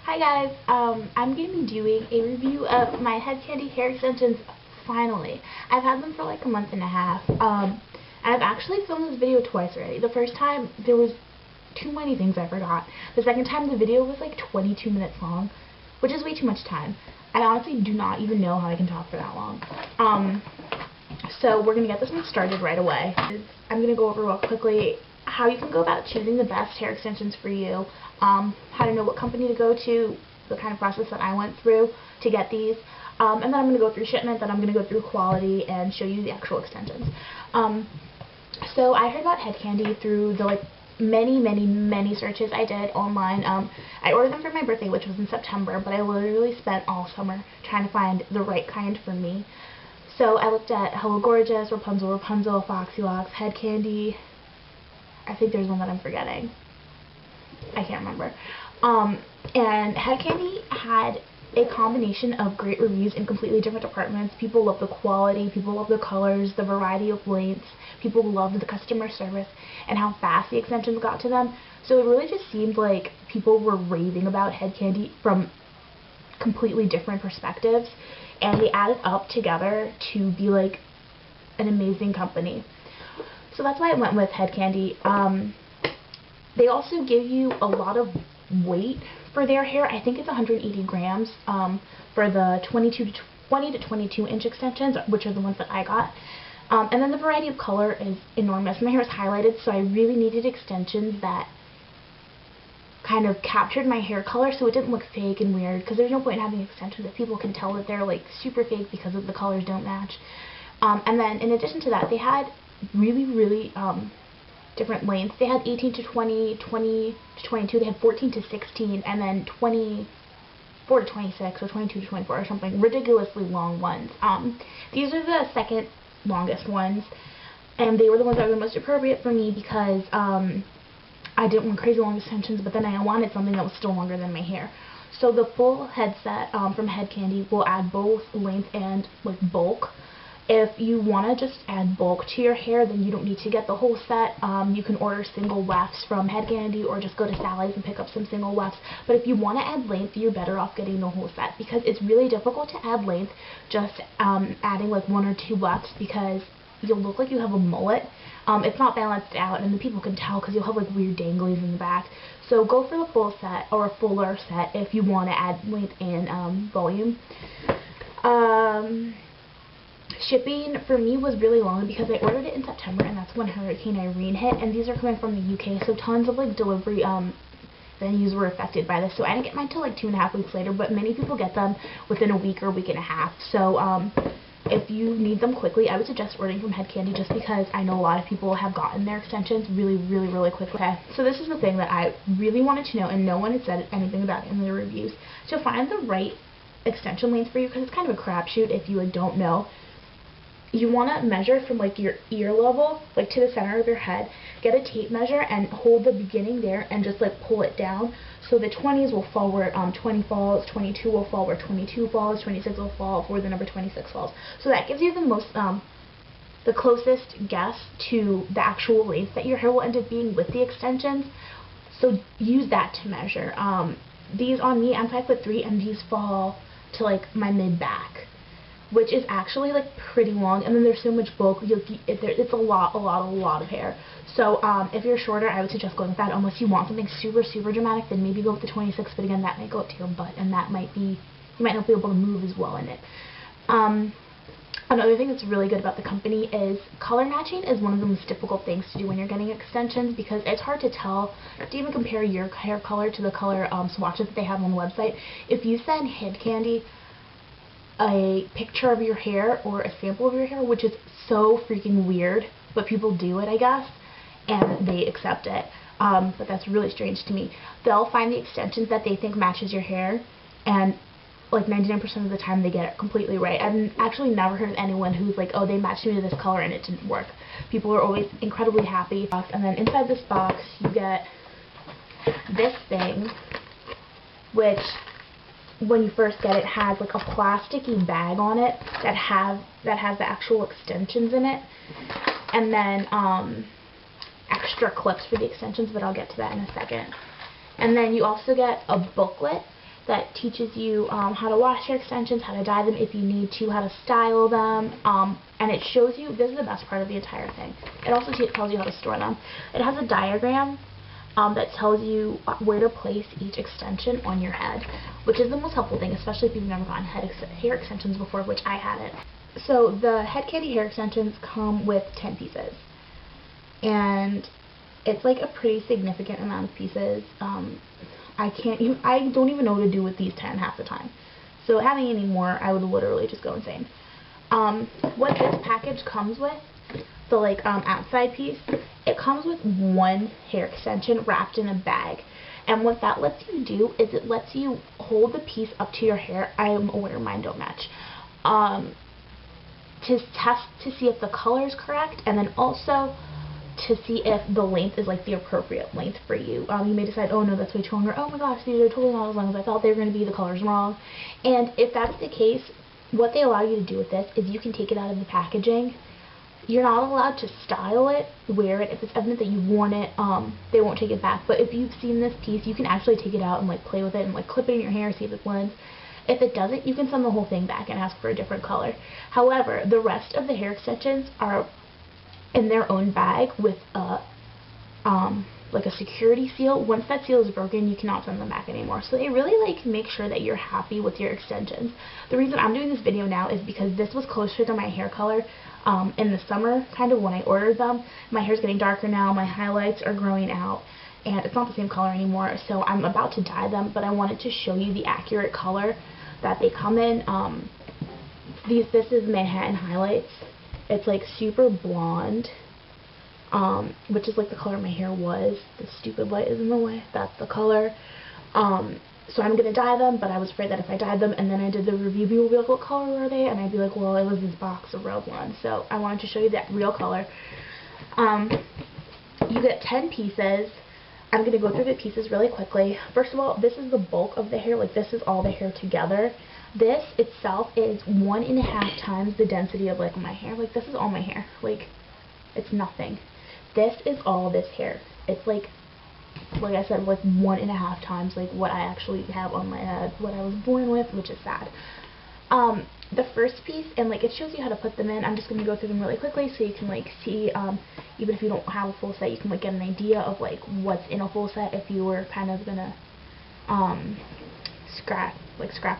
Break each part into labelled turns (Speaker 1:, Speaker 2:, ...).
Speaker 1: Hi guys, I'm going to be doing a review of my HeadKandy hair extensions finally. I've had them for like a month and a half, and I've actually filmed this video twice already. The first time there was too many things I forgot. The second time the video was like 22 minutes long, which is way too much time. I honestly do not even know how I can talk for that long. So we're going to get this one started right away. I'm going to go over real quickly how you can go about choosing the best hair extensions for you, how to know what company to go to, the kind of process that I went through to get these, and then I'm going to go through shipment, then I'm going to go through quality and show you the actual extensions. So I heard about HeadKandy through the many searches I did online. I ordered them for my birthday, which was in September, but I literally spent all summer trying to find the right kind for me. So I looked at Hello Gorgeous, Rapunzel, Foxy Locks, HeadKandy. I think there's one that I'm forgetting. I can't remember. And HeadKandy had a combination of great reviews in completely different departments. People love the quality, people love the colors, the variety of lengths, people loved the customer service, and how fast the extensions got to them. So it really just seemed like people were raving about HeadKandy from completely different perspectives, and they added up together to be like an amazing company. So that's why I went with HeadKandy. They also give you a lot of weight for their hair. I think it's 180 grams for the 20 to 22 inch extensions, which are the ones that I got. And then the variety of color is enormous. My hair is highlighted, so I really needed extensions that kind of captured my hair color so it didn't look fake and weird, because there's no point in having extensions if people can tell that they're like super fake because of the colors don't match. And then in addition to that, they had really different lengths. They had 18 to 20, 20 to 22, they had 14 to 16, and then 24 to 26, or 22 to 24, or something. Ridiculously long ones. These are the second longest ones, and they were the ones that were the most appropriate for me because I didn't want crazy long extensions, but then I wanted something that was still longer than my hair. So the full headset from HeadKandy will add both length and like bulk. If you want to just add bulk to your hair, then you don't need to get the whole set. You can order single wefts from HeadKandy or just go to Sally's and pick up some single wefts. But if you want to add length, you're better off getting the whole set, because it's really difficult to add length just adding like 1 or 2 wefts, because you'll look like you have a mullet. It's not balanced out, and the people can tell because you'll have like weird danglies in the back. So go for the full set or a fuller set if you want to add length and volume. Shipping for me was really long because I ordered it in September, and that's when Hurricane Irene hit, and these are coming from the UK, so tons of like delivery venues were affected by this. So I didn't get mine till like 2.5 weeks later, but many people get them within a week or week and a half. So if you need them quickly, I would suggest ordering from HeadKandy, just because I know a lot of people have gotten their extensions really quickly. Okay, so this is the thing that I really wanted to know, and no one had said anything about it in the reviews. To find the right extension length for you, because it's kind of a crapshoot if you don't know, you want to measure from like your ear level, like to the center of your head. Get a tape measure and hold the beginning there and just like pull it down. So the 20s will fall where 20 falls, 22 will fall where 22 falls, 26 will fall where the number 26 falls. So that gives you the most, the closest guess to the actual length that your hair will end up being with the extensions. So use that to measure. These on me, I'm 5'3", and these fall to like my mid-back, which is actually like pretty long, and then there's so much bulk, it's a lot of hair. So if you're shorter, I would suggest going with that, unless you want something super dramatic, then maybe go with the 26, but again, that might go up to your butt, and that might be, you might not be able to move as well in it. Another thing that's really good about the company is color matching is one of the most difficult things to do when you're getting extensions, because it's hard to tell, to even compare your hair color to the color swatches that they have on the website. If you send HeadKandy a picture of your hair or a sample of your hair, which is so freaking weird, but people do it, I guess, and they accept it, but that's really strange to me. They'll find the extensions that they think matches your hair, and like 99% of the time they get it completely right. I've actually never heard of anyone who's like, oh, they matched me to this color and it didn't work. People are always incredibly happy. And then inside this box you get this thing, which when you first get it has like a plasticky bag on it that has the actual extensions in it, and then extra clips for the extensions, but I'll get to that in a second. And then you also get a booklet that teaches you how to wash your extensions, how to dye them if you need to, how to style them, and it shows you, this is the best part of the entire thing, it also tells you how to store them. It has a diagram that tells you where to place each extension on your head, which is the most helpful thing, especially if you've never gotten hair extensions before, which I hadn't. So the HeadKandy hair extensions come with 10 pieces, and it's like a pretty significant amount of pieces. I don't even know what to do with these 10 half the time. So having any more, I would literally just go insane. What this package comes with, the outside piece, it comes with one hair extension wrapped in a bag. And what that lets you do is it lets you hold the piece up to your hair. I am aware mine don't match. To test to see if the color is correct, and then also to see if the length is like the appropriate length for you. You may decide, oh no, that's way too long, or oh my gosh, these are totally not as long as I thought they were going to be, the color's wrong. And if that's the case, what they allow you to do with this is you can take it out of the packaging. You're not allowed to style it, wear it. If it's evident that you've worn it, they won't take it back. But if you've seen this piece, you can actually take it out and like play with it and like clip it in your hair, see if it blends. If it doesn't, you can send the whole thing back and ask for a different color. However, the rest of the hair extensions are in their own bag with like a security seal. Once that seal is broken, you cannot send them back anymore. So they really like make sure that you're happy with your extensions. The reason I'm doing this video now is because this was closer to my hair color in the summer, kind of when I ordered them. My hair's getting darker now, my highlights are growing out, and it's not the same color anymore, so I'm about to dye them, but I wanted to show you the accurate color that they come in. This is Manhattan Highlights. It's like super blonde, which is like the color my hair was. The stupid light is in the way. That's the color. So I'm going to dye them, but I was afraid that if I dyed them and then I did the review, people would be like, what color are they? And I'd be like, well, it was this box of real blonde. So I wanted to show you that real color. You get 10 pieces. I'm going to go through the pieces really quickly. First of all, this is the bulk of the hair. Like, this is all the hair together. This itself is 1.5 times the density of like my hair. Like, this is all my hair. Like, it's nothing. This is all this hair. It's like I said, like 1.5 times like what I actually have on my head, what I was born with, which is sad. The first piece, and like it shows you how to put them in. I'm just going to go through them really quickly so you can like see, even if you don't have a full set, you can like get an idea of like what's in a full set if you were kind of gonna scrap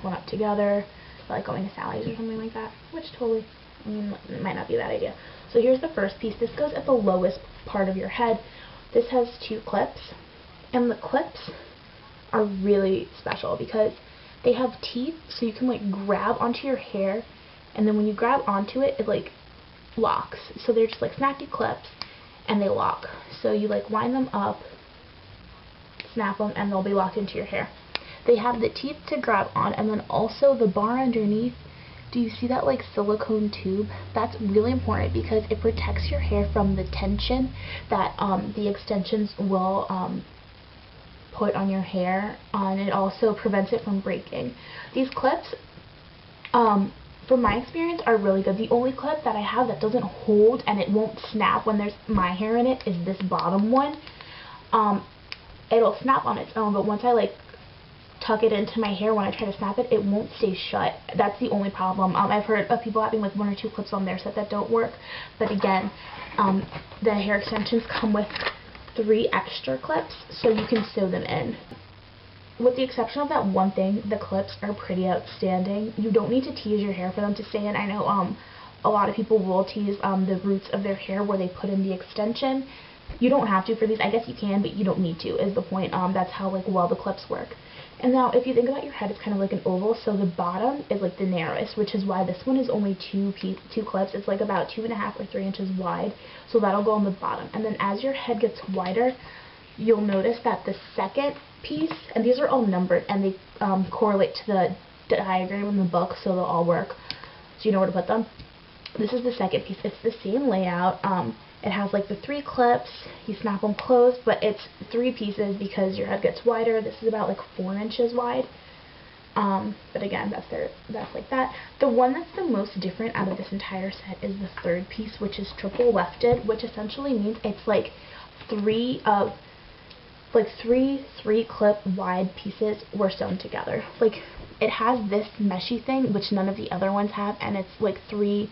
Speaker 1: one up together, like going to Sally's or something like that, which totally, I mean, it might not be a bad idea. So here's the first piece. This goes at the lowest part of your head. This has 2 clips, and the clips are really special because they have teeth, so you can like grab onto your hair, and then when you grab onto it, it like locks. So they're just like snappy clips, and they lock. So you like wind them up, snap them, and they'll be locked into your hair. They have the teeth to grab on, and then also the bar underneath. Do you see that like silicone tube? That's really important because it protects your hair from the tension that the extensions will put on your hair, and it also prevents it from breaking. These clips, from my experience, are really good. The only clip that I have that doesn't hold and it won't snap when there's my hair in it is this bottom one. It'll snap on its own, but once I like tuck it into my hair, when I try to snap it, it won't stay shut. That's the only problem. I've heard of people having like 1 or 2 clips on their set that don't work, but again, the hair extensions come with 3 extra clips, so you can sew them in. With the exception of that one thing, the clips are pretty outstanding. You don't need to tease your hair for them to stay in. I know a lot of people will tease the roots of their hair where they put in the extension. You don't have to for these. I guess you can, but you don't need to, is the point. That's how like well the clips work. And now, if you think about your head, it's kind of like an oval, so the bottom is like the narrowest, which is why this one is only 2 clips. It's like about 2.5 or 3 inches wide, so that'll go on the bottom. And then as your head gets wider, you'll notice that the second piece, and these are all numbered, and they correlate to the diagram in the book, so they'll all work, so you know where to put them. This is the second piece. It's the same layout. It has like the 3 clips, you snap them closed, but it's 3 pieces because your head gets wider. This is about like 4 inches wide. But again, that's like that. The one that's the most different out of this entire set is the third piece, which is triple wefted, which essentially means it's like 3 of like three clip wide pieces were sewn together. Like, it has this meshy thing, which none of the other ones have, and it's like 3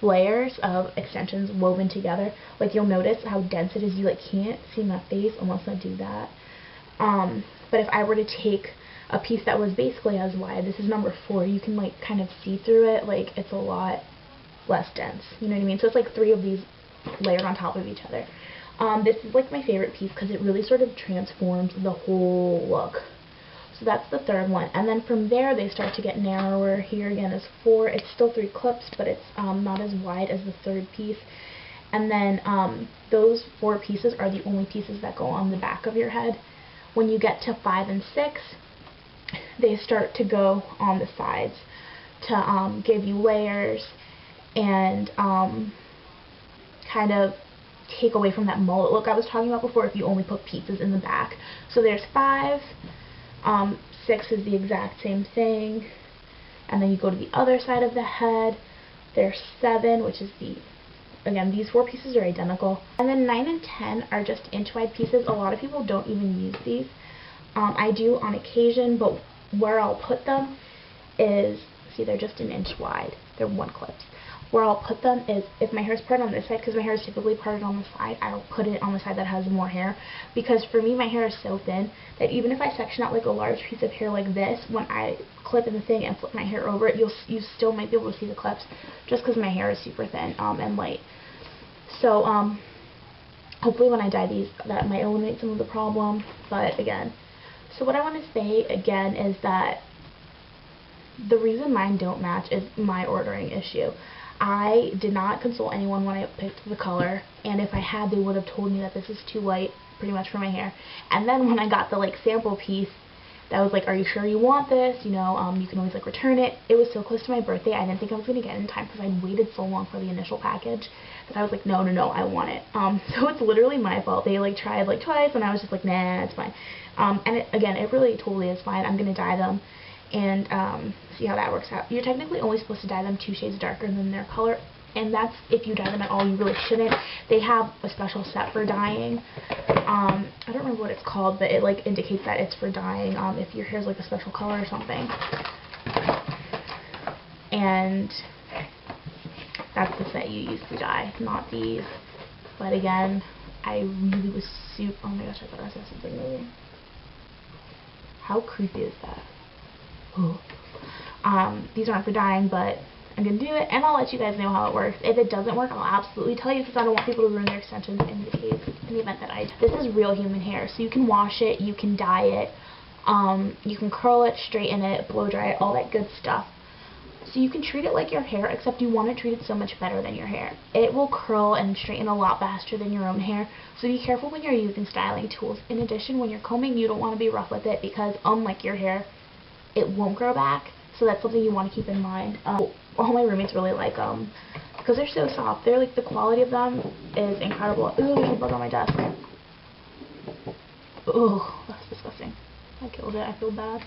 Speaker 1: layers of extensions woven together. Like, you'll notice how dense it is. You like can't see my face unless I do that. But if I were to take a piece that was basically as wide, this is number 4, you can like kind of see through it. Like, it's a lot less dense, you know what I mean? So it's like 3 of these layered on top of each other. This is like my favorite piece because it really sort of transforms the whole look. So that's the 3rd one, and then from there they start to get narrower. Here again is 4. It's still 3 clips, but it's not as wide as the 3rd piece. And then those 4 pieces are the only pieces that go on the back of your head. When you get to 5 and 6, they start to go on the sides to give you layers and kind of take away from that mullet look I was talking about before if you only put pieces in the back. So there's 5, 6 is the exact same thing, and then you go to the other side of the head. There's 7, which is again, these 4 pieces are identical. And then 9 and 10 are just inch wide pieces. A lot of people don't even use these. I do on occasion, but where I'll put them is, see, they're just an inch wide. They're 1 clips. Where I'll put them is, if my hair is parted on this side, because my hair is typically parted on the side, I'll put it on the side that has more hair. Because for me, my hair is so thin that even if I section out like a large piece of hair like this, when I clip in the thing and flip my hair over it, you still might be able to see the clips, just because my hair is super thin and light. So hopefully when I dye these, that might eliminate some of the problem. But again, so what I want to say again is that the reason mine don't match is my ordering issue. I did not consult anyone when I picked the color, and if I had, they would have told me that this is too light pretty much for my hair. And then when I got the like sample piece that was like, are you sure you want this, you know, you can always like return it, it was so close to my birthday I didn't think I was going to get it in time because I'd waited so long for the initial package that I was like, no, I want it. So it's literally my fault. They like tried like twice and I was just like, nah, it's fine. And again, it really totally is fine. I'm going to dye them and see how that works out. You're technically only supposed to dye them 2 shades darker than their color, and that's if you dye them at all. You really shouldn't. They have a special set for dyeing. I don't remember what it's called, but it like indicates that it's for dyeing if your hair's like a special color or something. And that's the set you use to dye, not these. But again, I really was super. Oh my gosh, I thought I saw something moving. How creepy is that? These aren't for dyeing, but I'm going to do it, and I'll let you guys know how it works. If it doesn't work, I'll absolutely tell you because I don't want people to ruin their extensions in the event that I do. This is real human hair, so you can wash it, you can dye it, you can curl it, straighten it, blow dry it, all that good stuff. So you can treat it like your hair, except you want to treat it so much better than your hair. It will curl and straighten a lot faster than your own hair, so be careful when you're using styling tools. In addition, when you're combing, you don't want to be rough with it because unlike your hair, it won't grow back, so that's something you want to keep in mind. All my roommates really like them because they're so soft. They're like, the quality of them is incredible. Ooh, there's a bug on my desk. Ooh, that's disgusting. I killed it. I feel bad.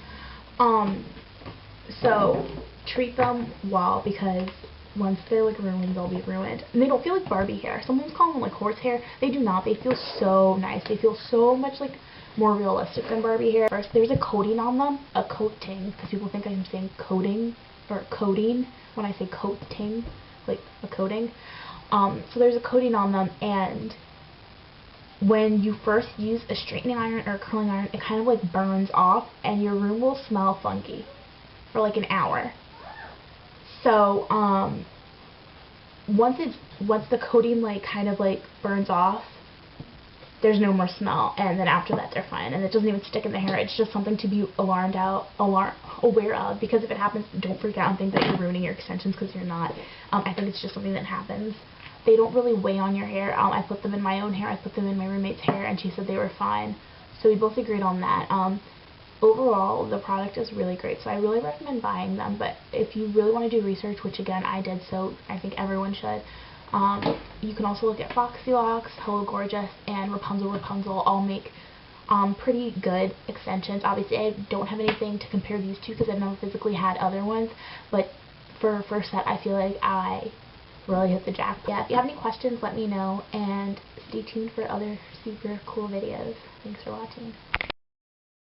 Speaker 1: So treat them well because once they're like ruined, they'll be ruined. And they don't feel like Barbie hair. Someone's calling them like horsehair. They do not. They feel so nice. They feel so much like more realistic than Barbie hair. First, there's a coating on them, a coating, because people think I'm saying coating or coating when I say coating, like a coating. So there's a coating on them, and when you first use a straightening iron or a curling iron, it kind of like burns off, and your room will smell funky for like an hour. So once the coating like kind of like burns off, there's no more smell, and then after that they're fine, and it doesn't even stick in the hair. It's just something to be aware of, because if it happens, don't freak out and think that you're ruining your extensions, because you're not. I think it's just something that happens. They don't really weigh on your hair. I put them in my own hair, I put them in my roommate's hair, and she said they were fine, so we both agreed on that. Overall, the product is really great, so I really recommend buying them, but if you really want to do research, which again I did, so I think everyone should, you can also look at Foxy Locks, Hello Gorgeous, and Rapunzel all make pretty good extensions. Obviously, I don't have anything to compare these to because I've never physically had other ones, but for a first set, I feel like I really hit the jackpot. Yeah, if you have any questions, let me know, and stay tuned for other super cool videos. Thanks for watching.